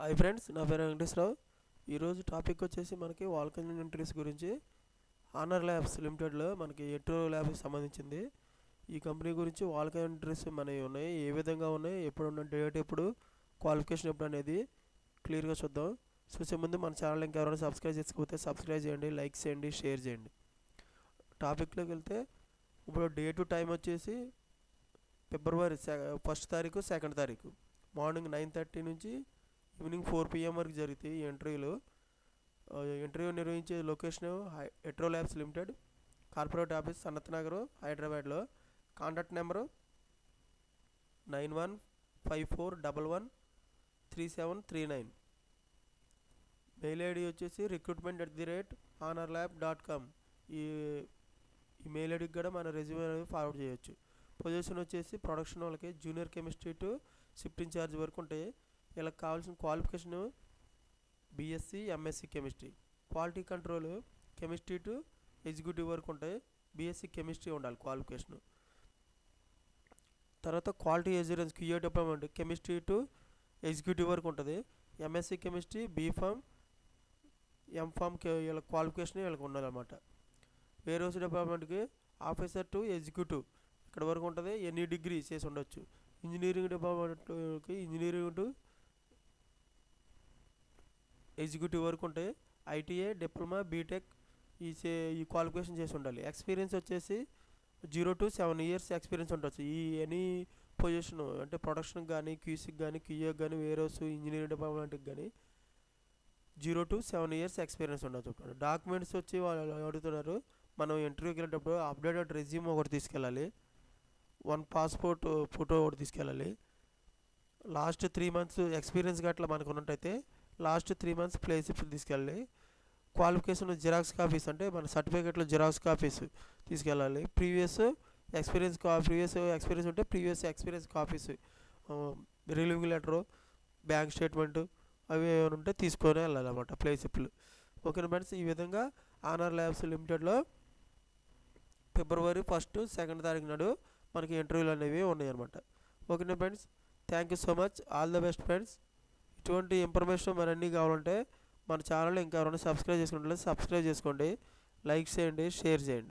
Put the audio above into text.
Hi friends, నా పేరు వెంకటేశ్వరరావు. ఈరోజు టాపిక్ వచ్చేసి మనకి వాల్కన్ ఇండస్ట్రీస్ గురించి. హానర్ ల్యాబ్స్ లిమిటెడ్లో మనకి ఎట్రో ల్యాబ్కి సంబంధించింది. ఈ కంపెనీ గురించి వాల్కన్ ఇండస్ట్రీస్ మనవి ఉన్నాయి, ఏ విధంగా ఉన్నాయి, ఎప్పుడు ఉన్న డేట్ ఎప్పుడు, క్వాలిఫికేషన్ ఎప్పుడు అనేది క్లియర్గా చూద్దాం. చూసే ముందు మన ఛానల్ ఇంకా ఎవరైనా సబ్స్క్రైబ్ చేసుకోకపోతే సబ్స్క్రైబ్ చేయండి, లైక్ చేయండి, షేర్ చేయండి. టాపిక్లోకి వెళ్తే ఇప్పుడు డేటు టైం వచ్చేసి ఫిబ్రవరి 1 తారీఖు 2 తారీఖు మార్నింగ్ 9:30 నుంచి ఈవినింగ్ 4 PM వరకు జరుగుతాయి ఈ ఇంటర్వ్యూలు. ఇంటర్వ్యూ నిర్వహించే location Etro Labs Limited, corporate office Sanath Nagar, హైదరాబాద్లో. Contact number 9154113739. మెయిల్ ఐడి వచ్చేసి recruitment@honorlab.com. ఈ మెయిల్ ఐడికి కూడా మన రెజ్యూమే అనేది ఫార్వర్డ్ చేయొచ్చు. పొజిషన్ వచ్చేసి ప్రొడక్షన్ వాళ్ళకి junior chemistry to shift incharge వరకు ఉంటాయి. వీళ్ళకి కావాల్సిన qualification BSc MSc chemistry. Quality control chemistry to executive వరకు ఉంటాయి. BSc కెమిస్ట్రీ ఉండాలి క్వాలిఫికేషన్. తర్వాత quality assurance QA department chemistry to executive వరకు ఉంటుంది. MSc కెమిస్ట్రీ, BPharm, MPharm వీళ్ళ క్వాలిఫికేషన్ వీళ్ళకి ఉండాలన్నమాట. వేర్ హౌస్ డిపార్ట్మెంట్కి ఆఫీసర్ టు ఎగ్జిక్యూటివ్ ఇక్కడ వరకు ఉంటుంది, ఎనీ డిగ్రీ చేసి ఉండొచ్చు. ఇంజనీరింగ్ డిపార్ట్మెంట్కి ఇంజనీరింగ్ టు ఎగ్జిక్యూటివ్ వరకు ఉంటాయి. ITA, డిప్లొమా, బీటెక్ ఈ క్వాలిఫికేషన్ చేసి ఉండాలి. ఎక్స్పీరియన్స్ వచ్చేసి 0 to 7 years ఎక్స్పీరియన్స్ ఉండొచ్చు. ఈ ఎనీ పొజిషన్ అంటే ప్రొడక్షన్కి కానీ, QCకి కానీ, QAకి కానీ, వేర్ హౌస్, ఇంజనీరింగ్ డిపార్ట్మెంట్కి కానీ 0 to 7 years ఎక్స్పీరియన్స్ ఉండొచ్చు. డాక్యుమెంట్స్ వచ్చి వాళ్ళు అడుగుతున్నారు, మనం ఇంటర్వ్యూకి వెళ్ళేటప్పుడు అప్డేటెడ్ రెజ్యూమ్ ఒకటి తీసుకెళ్ళాలి, 1 పాస్పోర్ట్ ఫోటో ఒకటి తీసుకెళ్ళాలి. లాస్ట్ 3 months ఎక్స్పీరియన్స్ గట్లా మనకు ఉన్నట్టయితే లాస్ట్ 3 months ప్లేస్లిప్ తీసుకెళ్ళాలి. క్వాలిఫికేషన్ జిరాక్స్ కాపీస్ అంటే మన సర్టిఫికేట్లో జిరాక్స్ కాపీస్ తీసుకెళ్ళాలి. ప్రీవియస్ ఎక్స్పీరియన్స్ ఉంటే previous experience copies, relieving letter, bank statement అవి ఏమైనా ఉంటే తీసుకొని వెళ్ళాలన్నమాట ప్లేస్లిప్లు. ఓకేనా ఫ్రెండ్స్, ఈ విధంగా హానర్ ల్యాబ్స్ లిమిటెడ్లో ఫిబ్రవరి 1, 2 తారీఖు నాడు మనకి ఇంటర్వ్యూలు అనేవి ఉన్నాయన్నమాట. ఓకేనా friends, thank you so much, all the best friends. ఇటువంటి ఇన్ఫర్మేషన్ మరన్నీ కావాలంటే మన ఛానల్ ఇంకా ఎవరైనా సబ్స్క్రైబ్ చేసుకుంటే సబ్స్క్రైబ్ చేసుకోండి, లైక్ చేయండి, షేర్ చేయండి.